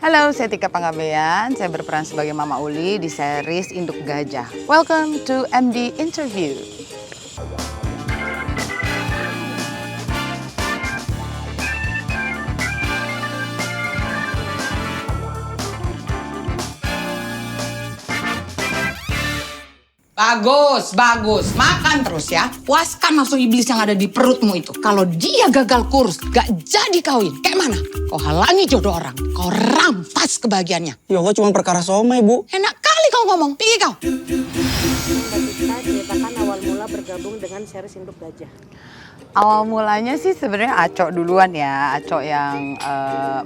Halo, saya Tika Panggabean. Saya berperan sebagai Mama Uli di series Induk Gajah. Welcome to MD Interview. Bagus. Makan terus ya. Puaskan nafsu iblis yang ada di perutmu itu. Kalau dia gagal kurus, gak jadi kawin. Kayak mana? Kau halangi jodoh orang. Kau rampas kebahagiaannya. Ya Allah, cuma perkara somai, Bu. Enak kali kau ngomong. Pergi kau. Kita ceritakan awal mula bergabung dengan series Induk Gajah. Awal mulanya sih sebenarnya Acok duluan ya. Acok yang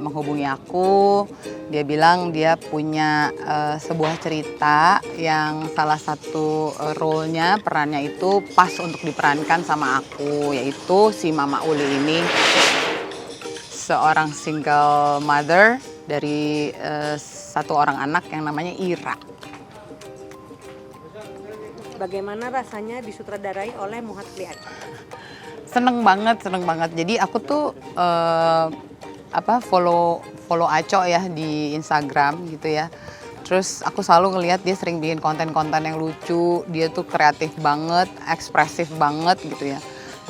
menghubungi aku. Dia bilang dia punya sebuah cerita yang salah satu role-nya, perannya itu pas untuk diperankan sama aku. Yaitu si Mama Uli ini seorang single mother dari satu orang anak yang namanya Ira. Bagaimana rasanya disutradarai oleh Muhammad Kliat? Seneng banget. Jadi aku tuh follow Aco ya di Instagram gitu ya. Terus aku selalu ngelihat dia sering bikin konten-konten yang lucu. Dia tuh kreatif banget, ekspresif banget gitu ya.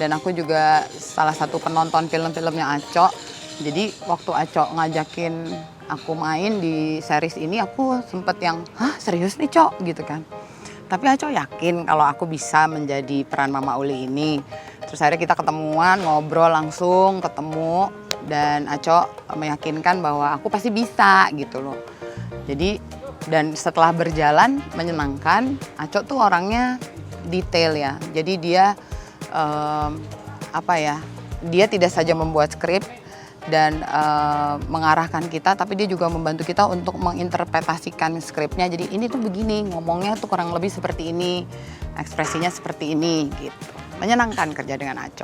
Dan aku juga salah satu penonton film-filmnya Aco. Jadi waktu Aco ngajakin aku main di series ini, aku sempet yang, hah serius nih Cok gitu kan. Tapi Aco yakin kalau aku bisa menjadi peran Mama Uli ini. Terus akhirnya kita ketemuan, ngobrol langsung, ketemu. Dan Aco meyakinkan bahwa aku pasti bisa gitu loh. Jadi, dan setelah berjalan menyenangkan, Aco tuh orangnya detail ya. Jadi dia, dia tidak saja membuat skrip dan mengarahkan kita, tapi dia juga membantu kita untuk menginterpretasikan skripnya. Jadi ini tuh begini, ngomongnya tuh kurang lebih seperti ini, ekspresinya seperti ini gitu. Menyenangkan kerja dengan Aco.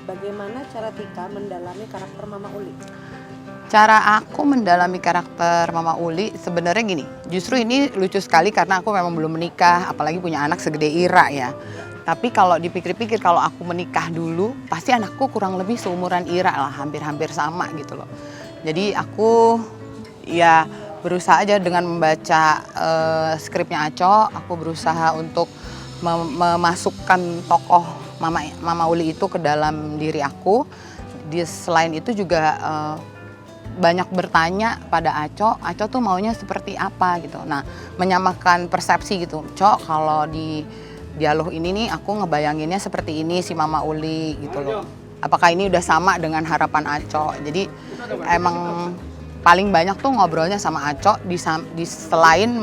Bagaimana cara Tika mendalami karakter Mama Uli? Cara aku mendalami karakter Mama Uli sebenarnya gini, justru ini lucu sekali karena aku memang belum menikah, apalagi punya anak segede Ira ya. Tapi kalau dipikir-pikir kalau aku menikah dulu, pasti anakku kurang lebih seumuran Ira lah, hampir-hampir sama gitu loh. Jadi aku ya berusaha aja dengan membaca skripnya Aco, aku berusaha untuk memasukkan tokoh Mama Uli itu ke dalam diri aku. Selain itu juga banyak bertanya pada Aco tuh maunya seperti apa gitu. Nah, menyamakan persepsi gitu. Cok, kalau di dialog ini nih aku ngebayanginnya seperti ini si Mama Uli gitu loh. Apakah ini udah sama dengan harapan Aco? Jadi emang paling banyak tuh ngobrolnya sama Aco selain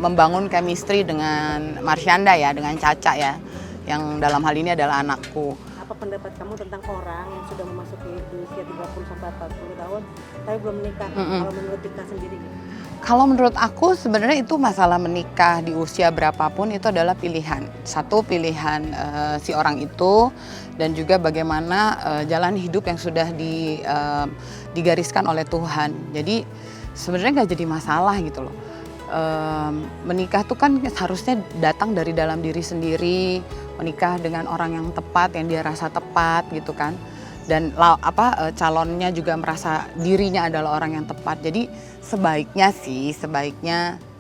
membangun chemistry dengan Marsyanda ya, dengan Caca ya, yang dalam hal ini adalah anakku. Apa pendapat kamu tentang orang yang sudah memasuki usia 30-40 tahun tapi belum menikah? Kalau menurut Tika sendiri? Kalau menurut aku sebenarnya itu masalah menikah di usia berapapun itu adalah pilihan. Satu pilihan si orang itu dan juga bagaimana jalan hidup yang sudah digariskan oleh Tuhan. Jadi sebenarnya nggak jadi masalah gitu loh. Menikah tuh kan harusnya datang dari dalam diri sendiri, menikah dengan orang yang tepat, yang dia rasa tepat gitu kan. Dan calonnya juga merasa dirinya adalah orang yang tepat. Jadi sebaiknya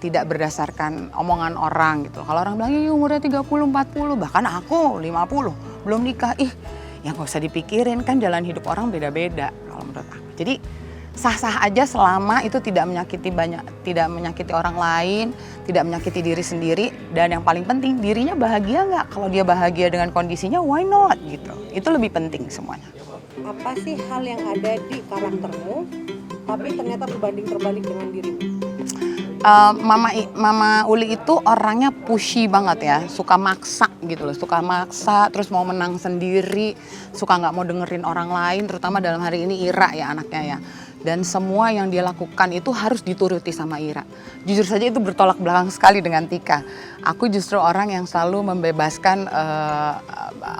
tidak berdasarkan omongan orang gitu. Kalau orang bilang umurnya 30, 40, bahkan aku 50 belum nikah. Ya nggak usah dipikirin, kan jalan hidup orang beda-beda kalau menurut aku. Jadi sah-sah aja selama itu tidak menyakiti orang lain, tidak menyakiti diri sendiri, dan yang paling penting dirinya bahagia nggak? Kalau dia bahagia dengan kondisinya, why not gitu? Itu lebih penting semuanya. Apa sih hal yang ada di karaktermu tapi ternyata berbanding terbalik dengan dirimu? Mama Uli itu orangnya pushy banget ya, suka maksa gitu loh, suka maksa, terus mau menang sendiri, suka nggak mau dengerin orang lain, terutama dalam hari ini Ira ya anaknya ya. Dan semua yang dia lakukan itu harus dituruti sama Ira. Jujur saja itu bertolak belakang sekali dengan Tika. Aku justru orang yang selalu membebaskan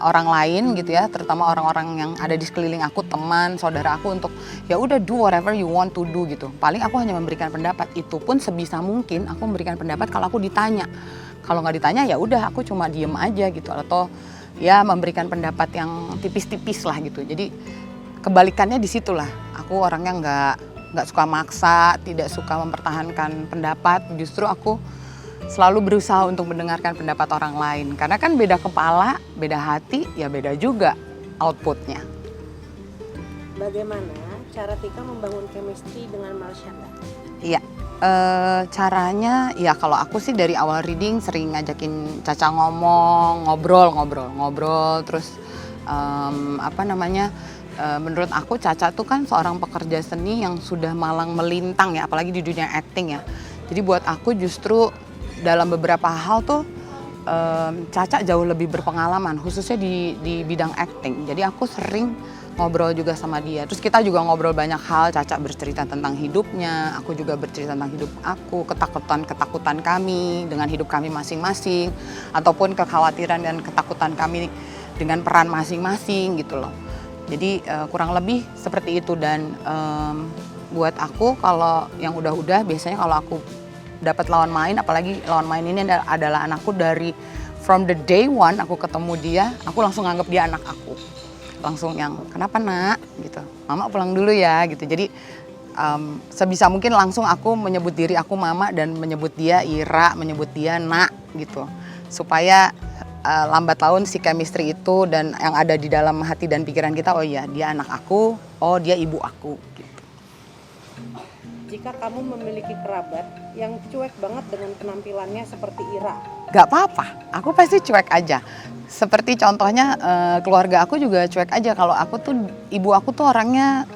orang lain gitu ya, terutama orang-orang yang ada di sekeliling aku, teman, saudara aku untuk ya udah do whatever you want to do gitu. Paling aku hanya memberikan pendapat, itu pun sebisa mungkin aku memberikan pendapat kalau aku ditanya. Kalau nggak ditanya ya udah aku cuma diem aja gitu, atau ya memberikan pendapat yang tipis-tipis lah gitu. Jadi kebalikannya di situlah, aku orangnya nggak suka maksa, tidak suka mempertahankan pendapat. Justru aku selalu berusaha untuk mendengarkan pendapat orang lain. Karena kan beda kepala, beda hati, ya beda juga outputnya. Bagaimana cara Tika membangun chemistry dengan Marsyanda? Iya, caranya ya kalau aku sih dari awal reading sering ngajakin Caca ngomong, ngobrol, terus menurut aku Caca tuh kan seorang pekerja seni yang sudah malang melintang ya, apalagi di dunia acting ya. Jadi buat aku justru dalam beberapa hal tuh Caca jauh lebih berpengalaman, khususnya di bidang acting. Jadi aku sering ngobrol juga sama dia. Terus kita juga ngobrol banyak hal, Caca bercerita tentang hidupnya, aku juga bercerita tentang hidup aku, ketakutan kami dengan hidup kami masing-masing, ataupun kekhawatiran dan ketakutan kami dengan peran masing-masing gitu loh. Jadi kurang lebih seperti itu dan buat aku kalau yang udah-udah biasanya kalau aku dapat lawan main, apalagi lawan main ini adalah anakku dari from the day one aku ketemu dia, aku langsung anggap dia anak aku. Langsung yang kenapa nak gitu, mama pulang dulu ya gitu. Jadi sebisa mungkin langsung aku menyebut diri aku mama dan menyebut dia Ira, menyebut dia nak gitu. Supaya lambat laun si chemistry itu dan yang ada di dalam hati dan pikiran kita, oh iya dia anak aku, oh dia ibu aku gitu. Jika kamu memiliki kerabat yang cuek banget dengan penampilannya seperti Ira, Gak apa-apa, aku pasti cuek aja. Seperti contohnya keluarga aku juga cuek aja. Kalau aku tuh, ibu aku tuh orangnya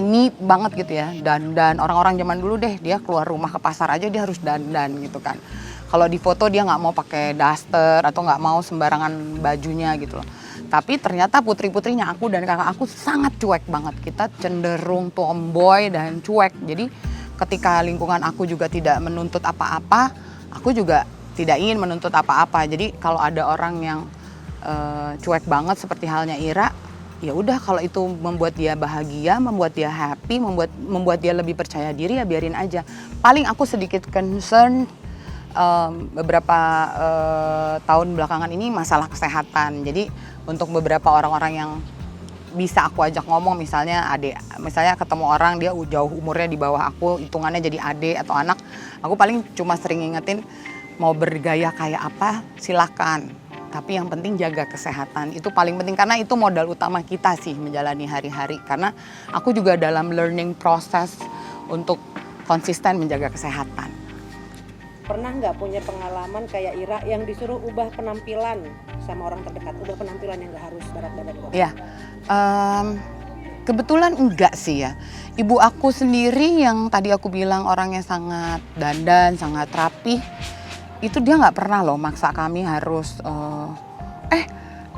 neat banget gitu ya. Dandan, orang-orang zaman dulu deh dia keluar rumah ke pasar aja dia harus dandan gitu kan. Kalau di foto dia nggak mau pakai daster atau nggak mau sembarangan bajunya gitu loh. Tapi ternyata putri-putrinya aku dan kakak aku sangat cuek banget. Kita cenderung tomboy dan cuek. Jadi ketika lingkungan aku juga tidak menuntut apa-apa, aku juga tidak ingin menuntut apa-apa. Jadi kalau ada orang yang cuek banget seperti halnya Ira, ya udah kalau itu membuat dia bahagia, membuat dia happy, membuat dia lebih percaya diri ya biarin aja. Paling aku sedikit concern beberapa tahun belakangan ini masalah kesehatan. Jadi untuk beberapa orang-orang yang bisa aku ajak ngomong, misalnya ketemu orang dia jauh umurnya di bawah aku, hitungannya jadi adik atau anak, aku paling cuma sering ingetin mau bergaya kayak apa silakan, tapi yang penting jaga kesehatan, itu paling penting karena itu modal utama kita sih menjalani hari-hari. Karena aku juga dalam learning process untuk konsisten menjaga kesehatan. pernah nggak punya pengalaman kayak Ira yang disuruh ubah penampilan sama orang terdekat, ubah penampilan yang nggak harus berat badan kok? Ya, kebetulan enggak sih ya. Ibu aku sendiri yang tadi aku bilang orangnya sangat dandan, sangat rapih, itu dia nggak pernah loh maksa kami harus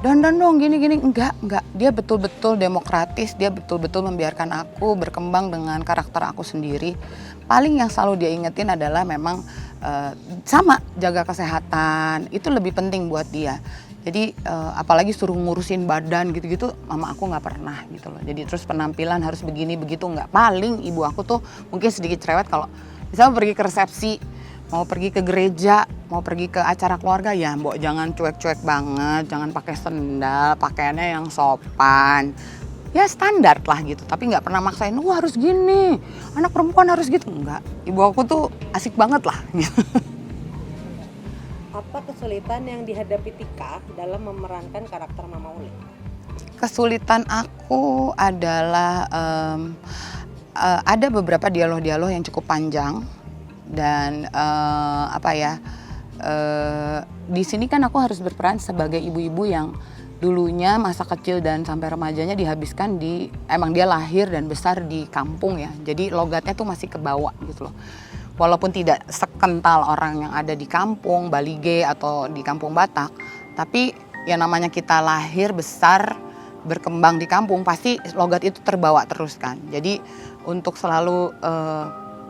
dandan dong gini-gini. Enggak. Dia betul-betul demokratis, dia betul-betul membiarkan aku berkembang dengan karakter aku sendiri. Paling yang selalu dia ingetin adalah memang sama jaga kesehatan, itu lebih penting buat dia. Jadi apalagi suruh ngurusin badan gitu-gitu, mama aku nggak pernah gitu loh. Jadi terus penampilan harus begini begitu nggak. Paling ibu aku tuh mungkin sedikit cerewet kalau misalnya pergi ke resepsi, mau pergi ke gereja, mau pergi ke acara keluarga, ya mbok jangan cuek-cuek banget, jangan pakai sendal, pakaiannya yang sopan. Ya standar lah gitu, tapi nggak pernah maksain, harus gini, anak perempuan harus gitu. Enggak, ibu aku tuh asik banget lah gitu. Apa kesulitan yang dihadapi Tika dalam memerankan karakter Mama Uli? Kesulitan aku adalah ada beberapa dialog-dialog yang cukup panjang dan di sini kan aku harus berperan sebagai ibu-ibu yang dulunya masa kecil dan sampai remajanya dihabiskan emang dia lahir dan besar di kampung ya, jadi logatnya tuh masih kebawa gitu loh. Walaupun tidak sekental orang yang ada di kampung Bali G atau di kampung Batak, tapi ya namanya kita lahir besar berkembang di kampung pasti logat itu terbawa terus kan. Jadi untuk selalu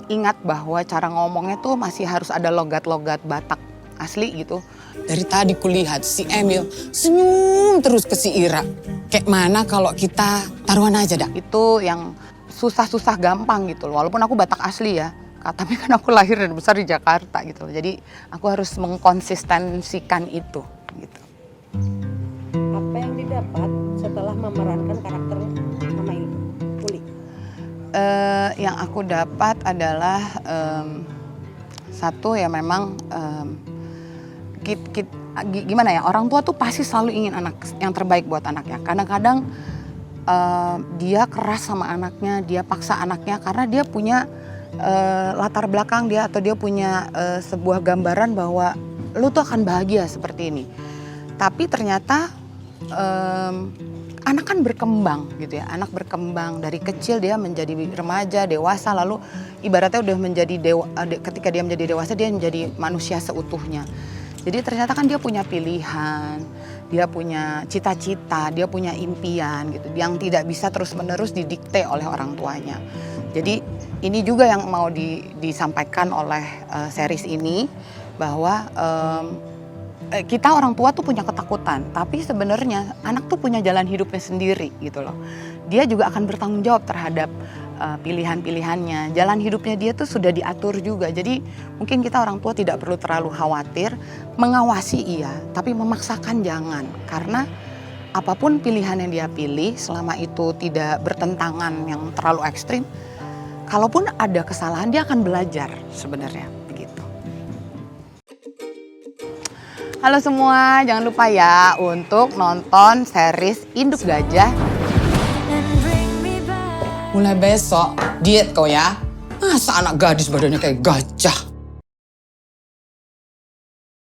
ingat bahwa cara ngomongnya tuh masih harus ada logat-logat Batak asli gitu. Dari tadi kulihat si Emil senyum terus ke si Ira. Kayak mana kalau kita taruhan aja dah. Itu yang susah-susah gampang gitu loh. Walaupun aku Batak asli ya, tapi kan aku lahir dan besar di Jakarta gitu loh. Jadi aku harus mengkonsistensikan itu gitu. Apa yang didapat setelah memerankan karakter Mama Uli? Yang aku dapat adalah satu ya memang gimana ya, orang tua tuh pasti selalu ingin anak yang terbaik buat anaknya. Kadang-kadang dia keras sama anaknya, dia paksa anaknya karena dia punya latar belakang dia atau dia punya sebuah gambaran bahwa lu tuh akan bahagia seperti ini. Tapi ternyata anak kan berkembang gitu ya, anak berkembang dari kecil dia menjadi remaja, dewasa, lalu ibaratnya udah menjadi ketika dia menjadi dewasa dia menjadi manusia seutuhnya. Jadi ternyata kan dia punya pilihan, dia punya cita-cita, dia punya impian gitu, yang tidak bisa terus-menerus didikte oleh orang tuanya. Jadi ini juga yang mau disampaikan oleh series ini, bahwa kita orang tua tuh punya ketakutan, tapi sebenarnya anak tuh punya jalan hidupnya sendiri gitu loh. Dia juga akan bertanggung jawab terhadap pilihan-pilihannya. Jalan hidupnya dia tuh sudah diatur juga. Jadi mungkin kita orang tua tidak perlu terlalu khawatir, mengawasi iya, tapi memaksakan jangan. Karena apapun pilihan yang dia pilih, selama itu tidak bertentangan yang terlalu ekstrim, kalaupun ada kesalahan dia akan belajar sebenarnya. Halo semua, jangan lupa ya untuk nonton series Induk Gajah. Mulai besok diet kau ya. Masa anak gadis badannya kayak gajah?